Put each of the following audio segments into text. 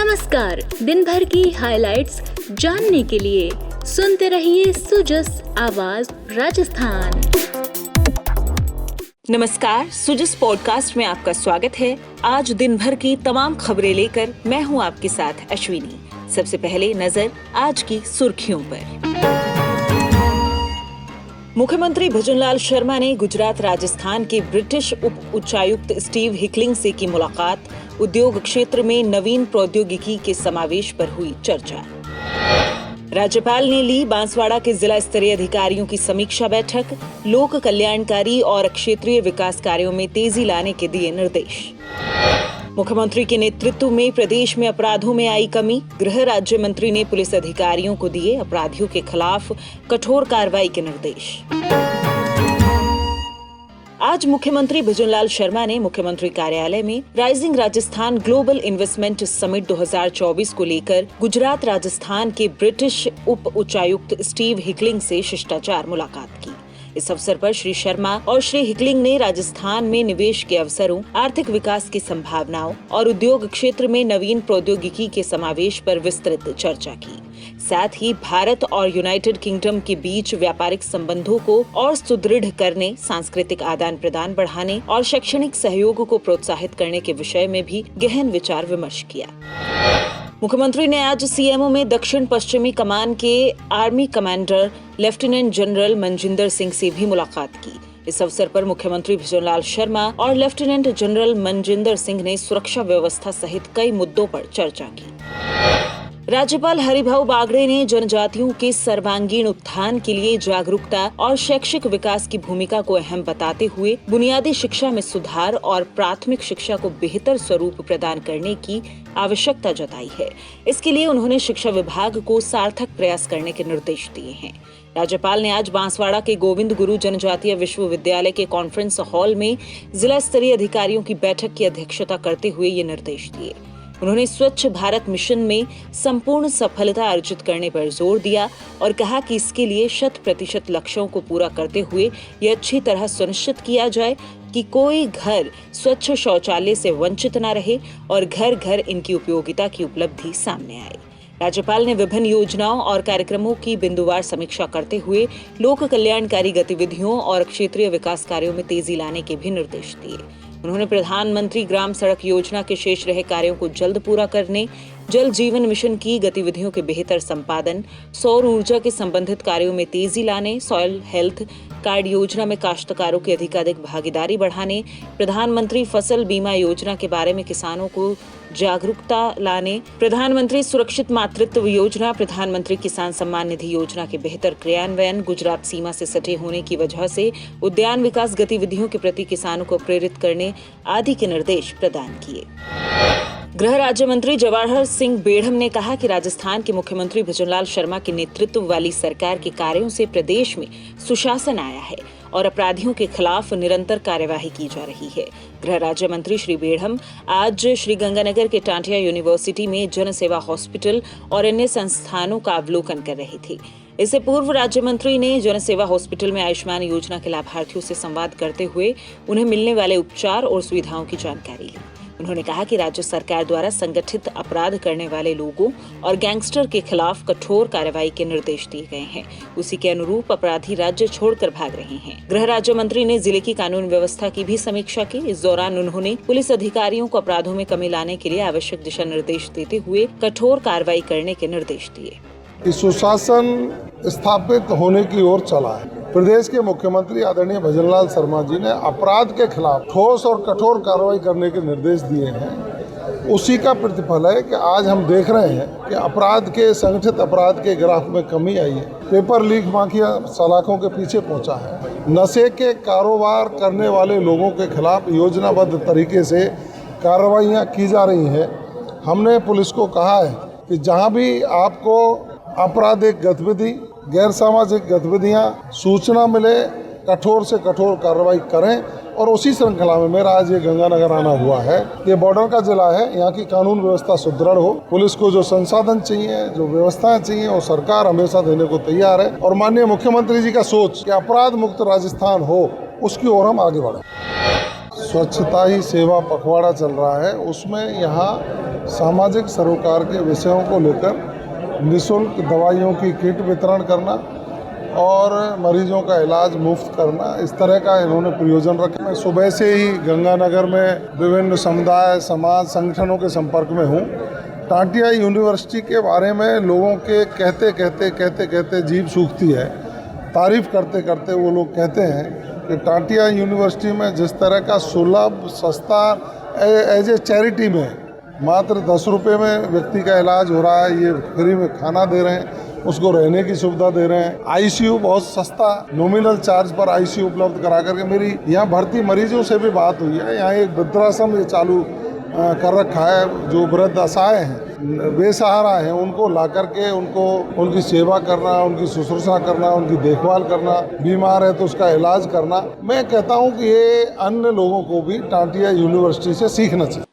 नमस्कार। दिन भर की हाइलाइट्स जानने के लिए सुनते रहिए सुजस आवाज राजस्थान। नमस्कार, सुजस पॉडकास्ट में आपका स्वागत है। आज दिन भर की तमाम खबरें लेकर मैं हूं आपके साथ अश्विनी। सबसे पहले नजर आज की सुर्खियों पर। मुख्यमंत्री भजनलाल शर्मा ने गुजरात राजस्थान के ब्रिटिश उप उच्चायुक्त स्टीव हिकलिंग से की मुलाकात। उद्योग क्षेत्र में नवीन प्रौद्योगिकी के समावेश पर हुई चर्चा। राज्यपाल ने ली बांसवाड़ा के जिला स्तरीय अधिकारियों की समीक्षा बैठक। लोक कल्याणकारी और क्षेत्रीय विकास कार्यों में तेजी लाने के दिए निर्देश। मुख्यमंत्री के नेतृत्व में प्रदेश में अपराधों में आई कमी। गृह राज्य मंत्री ने पुलिस अधिकारियों को दिए अपराधियों के खिलाफ कठोर कार्रवाई के निर्देश। आज मुख्यमंत्री भजनलाल शर्मा ने मुख्यमंत्री कार्यालय में rising Rajasthan global investment summit 2024 को लेकर गुजरात राजस्थान के ब्रिटिश उप उच्चायुक्त स्टीव हिकलिंग से शिष्टाचार मुलाकात की। इस अवसर पर श्री शर्मा और श्री हिकलिंग ने राजस्थान में निवेश के अवसरों, आर्थिक विकास की संभावनाओं और उद्योग क्षेत्र में नवीन प्रौद्योगिकी के समावेश पर विस्तृत चर्चा की। साथ ही भारत और यूनाइटेड किंगडम के बीच व्यापारिक संबंधों को और सुदृढ़ करने, सांस्कृतिक आदान प्रदान बढ़ाने और शैक्षणिक सहयोग को प्रोत्साहित करने के विषय में भी गहन विचार विमर्श किया। मुख्यमंत्री ने आज सीएमओ में दक्षिण पश्चिमी कमान के army commander lieutenant general Manjinder Singh से भी मुलाकात की। इस अवसर पर मुख्यमंत्री भजनलाल शर्मा और लेफ्टिनेंट जनरल मनजिंदर सिंह ने सुरक्षा व्यवस्था सहित कई मुद्दों पर चर्चा की। राज्यपाल हरिभाऊ बागड़े ने जनजातियों के सर्वांगीण उत्थान के लिए जागरूकता और शैक्षिक विकास की भूमिका को अहम बताते हुए बुनियादी शिक्षा में सुधार और प्राथमिक शिक्षा को बेहतर स्वरूप प्रदान करने की आवश्यकता जताई है। इसके लिए उन्होंने शिक्षा विभाग को सार्थक प्रयास करने के निर्देश दिए हैं। राज्यपाल ने आज बांसवाड़ा के गोविंद गुरु जनजातीय विश्वविद्यालय के कॉन्फ्रेंस हॉल में जिला स्तरीय अधिकारियों की बैठक की अध्यक्षता करते हुए ये निर्देश दिए। उन्होंने स्वच्छ भारत मिशन में संपूर्ण सफलता अर्जित करने पर जोर दिया और कहा कि इसके लिए 100% लक्ष्यों को पूरा करते हुए यह अच्छी तरह सुनिश्चित किया जाए कि कोई घर स्वच्छ शौचालय से वंचित न रहे और घर घर इनकी उपयोगिता की उपलब्धि सामने आए। राज्यपाल ने विभिन्न योजनाओं और कार्यक्रमों की बिंदुवार समीक्षा करते हुए लोक कल्याणकारी गतिविधियों और क्षेत्रीय विकास कार्यों में तेजी लाने के भी निर्देश दिए। उन्होंने प्रधानमंत्री ग्राम सड़क योजना के शेष रहे कार्यों को जल्द पूरा करने, जल जीवन मिशन की गतिविधियों के बेहतर संपादन, सौर ऊर्जा के संबंधित कार्यों में तेजी लाने, सॉइल हेल्थ कार्ड योजना में काश्तकारों की अधिकाधिक भागीदारी बढ़ाने, प्रधानमंत्री फसल बीमा योजना के बारे में किसानों को जागरूकता लाने, प्रधानमंत्री सुरक्षित मातृत्व योजना, प्रधानमंत्री किसान सम्मान निधि योजना के बेहतर क्रियान्वयन, गुजरात सीमा से सटे होने की वजह से उद्यान विकास गतिविधियों के प्रति किसानों को प्रेरित करने आदि के निर्देश प्रदान किए। गृह राज्य मंत्री जवाहर सिंह बेढ़म ने कहा कि राजस्थान के मुख्यमंत्री भजनलाल शर्मा के नेतृत्व वाली सरकार के कार्यों से प्रदेश में सुशासन आया है और अपराधियों के खिलाफ निरंतर कार्यवाही की जा रही है। गृह राज्य मंत्री श्री बेढ़म आज श्री गंगानगर के टांटिया यूनिवर्सिटी में जन सेवा हॉस्पिटल और अन्य संस्थानों का अवलोकन कर रहे थे। इससे पूर्व राज्य मंत्री ने जन सेवा हॉस्पिटल में आयुष्मान योजना के लाभार्थियों से संवाद करते हुए उन्हें मिलने वाले उपचार और सुविधाओं की जानकारी ली। उन्होंने कहा कि राज्य सरकार द्वारा संगठित अपराध करने वाले लोगों और गैंगस्टर के खिलाफ कठोर कार्रवाई के निर्देश दिए गए हैं। उसी के अनुरूप अपराधी राज्य छोड़कर भाग रहे हैं। गृह राज्य मंत्री ने जिले की कानून व्यवस्था की भी समीक्षा की। इस दौरान उन्होंने पुलिस अधिकारियों को अपराधों में कमी लाने के लिए आवश्यक दिशा निर्देश देते हुए कठोर कार्रवाई करने के निर्देश दिए। सुशासन स्थापित होने की ओर चला है। प्रदेश के मुख्यमंत्री आदरणीय भजनलाल शर्मा जी ने अपराध के खिलाफ ठोस और कठोर कार्रवाई करने के निर्देश दिए हैं। उसी का प्रतिफल है कि आज हम देख रहे हैं कि अपराध के, संगठित अपराध के ग्राफ में कमी आई है। पेपर लीक माफिया सलाखों के पीछे पहुंचा है। नशे के कारोबार करने वाले लोगों के खिलाफ योजनाबद्ध तरीके से कार्रवाइयाँ की जा रही हैं। हमने पुलिस को कहा है कि जहाँ भी आपको आपराधिक गतिविधि, गैर सामाजिक गतिविधियाँ सूचना मिले, कठोर से कठोर कार्रवाई करें। और उसी श्रृंखला में मेरा आज ये गंगानगर आना हुआ है। ये बॉर्डर का जिला है, यहाँ की कानून व्यवस्था सुदृढ़ हो, पुलिस को जो संसाधन चाहिए, जो व्यवस्थाएं चाहिए, वो सरकार हमेशा देने को तैयार है। और माननीय मुख्यमंत्री जी का सोच कि अपराध मुक्त राजस्थान हो, उसकी ओर हम आगे बढ़े। स्वच्छता ही सेवा पखवाड़ा चल रहा है, उसमें यहाँ सामाजिक सरोकार के विषयों को लेकर निःशुल्क दवाइयों की किट वितरण करना और मरीजों का इलाज मुफ्त करना, इस तरह का इन्होंने प्रयोजन रखा। मैं सुबह से ही गंगानगर में विभिन्न समुदाय समाज संगठनों के संपर्क में हूँ। टांटिया यूनिवर्सिटी के बारे में लोगों के कहते जीभ सूखती है। तारीफ करते करते वो लोग कहते हैं कि टांटिया यूनिवर्सिटी में जिस तरह का सुलभ सस्ता एज ए चैरिटी में मात्र 10 रुपये में व्यक्ति का इलाज हो रहा है, ये फ्री में खाना दे रहे हैं, उसको रहने की सुविधा दे रहे हैं। आईसीयू बहुत सस्ता नॉमिनल चार्ज पर आईसीयू उपलब्ध करा करके मेरी यहाँ भर्ती मरीजों से भी बात हुई है। यहाँ एक वृद्धाश्रम ये चालू कर रखा है, जो वृद्ध असहाय हैं, बेसहारा हैं, उनको ला करके उनकी सेवा करना, उनकी शुश्रूषा करना, उनकी देखभाल करना, बीमार है तो उसका इलाज करना। मैं कहता हूँ कि ये अन्य लोगों को भी टांटिया यूनिवर्सिटी से सीखना चाहिए।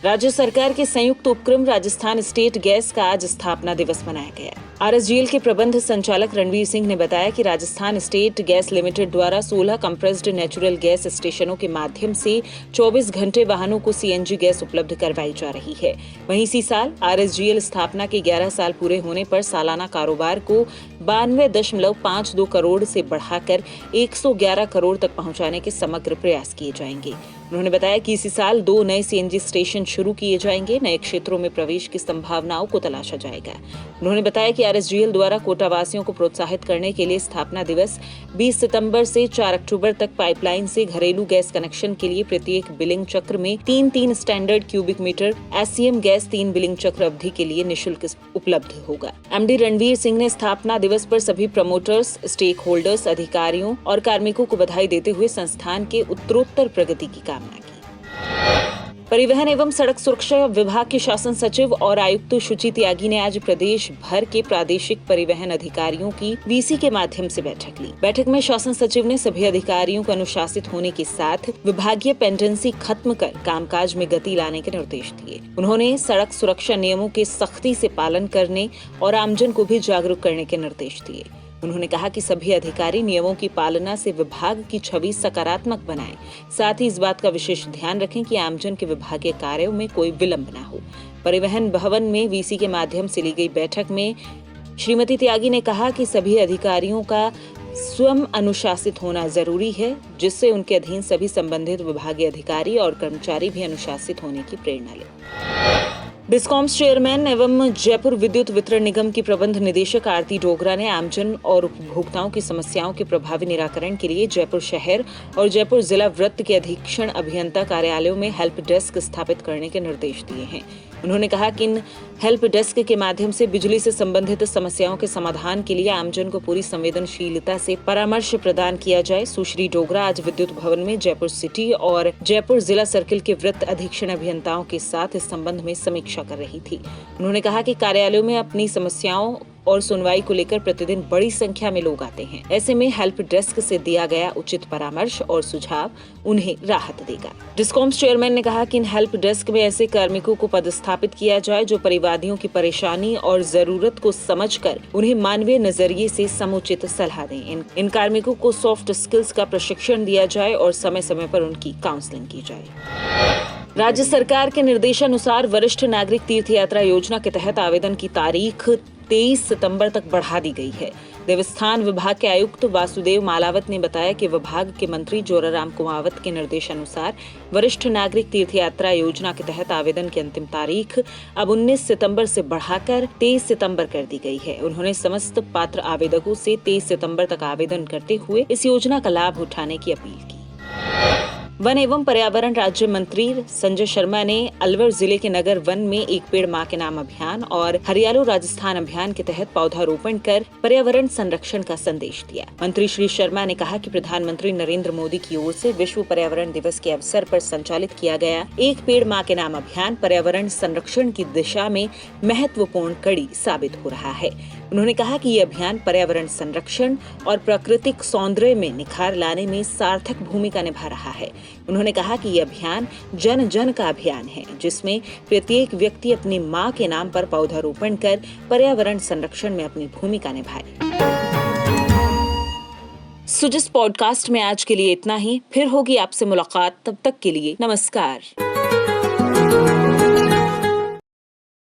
राज्य सरकार के संयुक्त उपक्रम राजस्थान स्टेट गैस का आज स्थापना दिवस मनाया गया। आरएसजीएल के प्रबंध संचालक रणवीर सिंह ने बताया कि राजस्थान स्टेट गैस लिमिटेड द्वारा 16 कंप्रेस्ड नेचुरल गैस स्टेशनों के माध्यम से 24 घंटे वाहनों को सीएनजी गैस उपलब्ध करवाई जा रही है। वहीं इसी साल आरएसजीएल स्थापना के 11 साल पूरे होने पर सालाना कारोबार को 92.52 करोड़ से बढ़ाकर 111 करोड़ तक पहुंचाने के समग्र प्रयास किए जाएंगे। उन्होंने बताया कि इसी साल 2 नए सीएनजी स्टेशन शुरू किए जाएंगे। नए क्षेत्रों में प्रवेश की संभावनाओं को तलाशा जाएगा। उन्होंने बताया कि आरएसजीएल द्वारा कोटावासियों को प्रोत्साहित करने के लिए स्थापना दिवस 20 सितंबर से 4 अक्टूबर तक पाइपलाइन से घरेलू गैस कनेक्शन के लिए प्रत्येक बिलिंग चक्र में 3 standard cubic metre SCM gas 3 billing चक्र अवधि के लिए निःशुल्क उपलब्ध होगा। एमडी रणवीर सिंह ने स्थापना दिवस पर सभी प्रमोटर्स, स्टेक होल्डर्स, अधिकारियों और कार्मिकों को बधाई देते हुए संस्थान के उत्तरोत्तर प्रगति की कामना की। परिवहन एवं सड़क सुरक्षा विभाग के शासन सचिव और आयुक्त शुचि त्यागी ने आज प्रदेश भर के प्रादेशिक परिवहन अधिकारियों की वीसी के माध्यम से बैठक ली। बैठक में शासन सचिव ने सभी अधिकारियों को अनुशासित होने के साथ विभागीय पेंडेंसी खत्म कर कामकाज में गति लाने के निर्देश दिए। उन्होंने सड़क सुरक्षा नियमों के सख्ती से पालन करने और आमजन को भी जागरूक करने के निर्देश दिए। उन्होंने कहा कि सभी अधिकारी नियमों की पालना से विभाग की छवि सकारात्मक बनाएं। साथ ही इस बात का विशेष ध्यान रखें कि आमजन के विभागीय कार्यों में कोई विलंब न हो। परिवहन भवन में वीसी के माध्यम से ली गई बैठक में श्रीमती त्यागी ने कहा कि सभी अधिकारियों का स्वयं अनुशासित होना जरूरी है, जिससे उनके अधीन सभी संबंधित विभागीय अधिकारी और कर्मचारी भी अनुशासित होने की प्रेरणा लें। डिस्कॉम्स चेयरमैन एवं जयपुर विद्युत वितरण निगम की प्रबंध निदेशक आरती डोगरा ने आमजन और उपभोक्ताओं की समस्याओं के प्रभावी निराकरण के लिए जयपुर शहर और जयपुर जिला वृत्त के अधीक्षण अभियंता कार्यालयों में हेल्प डेस्क स्थापित करने के निर्देश दिए हैं। उन्होंने कहा कि इन हेल्प डेस्क के माध्यम से बिजली से संबंधित समस्याओं के समाधान के लिए आमजन को पूरी संवेदनशीलता से परामर्श प्रदान किया जाए। सुश्री डोगरा आज विद्युत भवन में जयपुर सिटी और जयपुर जिला सर्किल के वृत्त अधीक्षण अभियंताओं के साथ इस संबंध में समीक्षा कर रही थी। उन्होंने कहा कि कार्यालयों में अपनी समस्याओं और सुनवाई को लेकर प्रतिदिन बड़ी संख्या में लोग आते हैं। ऐसे में हेल्प डेस्क से दिया गया उचित परामर्श और सुझाव उन्हें राहत देगा। डिस्कॉम्स चेयरमैन ने कहा कि इन हेल्प डेस्क में ऐसे कार्मिकों को पदस्थापित किया जाए जो परिवादियों की परेशानी और जरूरत को समझकर उन्हें मानवीय नजरिए से समुचित सलाह दें। इन कार्मिकों को सॉफ्ट स्किल्स का प्रशिक्षण दिया जाए और समय समय पर उनकी काउंसलिंग की जाए। राज्य सरकार के निर्देशानुसार वरिष्ठ नागरिक तीर्थ यात्रा योजना के तहत आवेदन की तारीख 23 सितंबर तक बढ़ा दी गई है। देवस्थान विभाग के आयुक्त वासुदेव मालावत ने बताया कि विभाग के मंत्री जोराराम कुमावत के निर्देशानुसार वरिष्ठ नागरिक तीर्थ यात्रा योजना के तहत आवेदन की अंतिम तारीख अब 19 सितंबर से बढ़ाकर 23 सितंबर कर दी गई है। उन्होंने समस्त पात्र आवेदकों से 23 सितंबर तक आवेदन करते हुए इस योजना का लाभ उठाने की अपील की। वन एवं पर्यावरण राज्य मंत्री संजय शर्मा ने अलवर जिले के नगर वन में एक पेड़ मां के नाम अभियान और हरियालो राजस्थान अभियान के तहत पौधारोपण कर पर्यावरण संरक्षण का संदेश दिया। मंत्री श्री शर्मा ने कहा कि प्रधानमंत्री नरेंद्र मोदी की ओर से विश्व पर्यावरण दिवस के अवसर पर संचालित किया गया एक पेड़ मां के नाम अभियान पर्यावरण संरक्षण की दिशा में महत्वपूर्ण कड़ी साबित हो रहा है। उन्होंने कहा कि ये अभियान पर्यावरण संरक्षण और प्राकृतिक सौंदर्य में निखार लाने में सार्थक भूमिका निभा रहा है। उन्होंने कहा कि ये अभियान जन जन का अभियान है, जिसमें प्रत्येक व्यक्ति अपनी मां के नाम पर पौधारोपण कर पर्यावरण संरक्षण में अपनी भूमिका निभाए। सुजस पॉडकास्ट में आज के लिए इतना ही। फिर होगी आपसे मुलाकात, तब तक के लिए नमस्कार।